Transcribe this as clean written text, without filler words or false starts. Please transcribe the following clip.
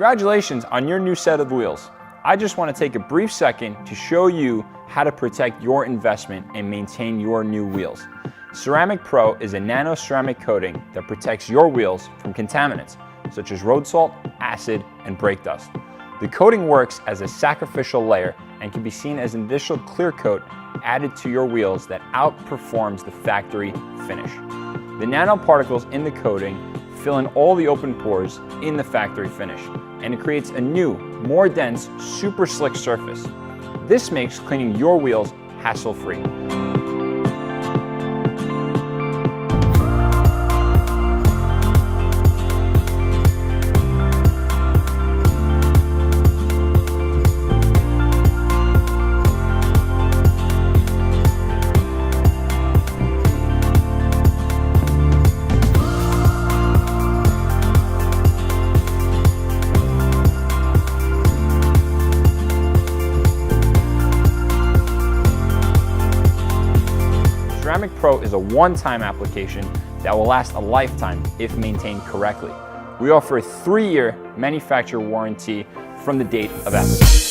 Congratulations on your new set of wheels. I just want to take a brief second to show you how to protect your investment and maintain your new wheels. Ceramic Pro is a nano ceramic coating that protects your wheels from contaminants such as road salt, acid, and brake dust. The coating works as a sacrificial layer and can be seen as an additional clear coat added to your wheels that outperforms the factory finish. The nanoparticles in the coating fill in all the open pores in the factory finish, and it creates a new, more dense, super slick surface. This makes cleaning your wheels hassle-free. Ceramic Pro is a one-time application that will last a lifetime if maintained correctly. We offer a 3-year manufacturer warranty from the date of application.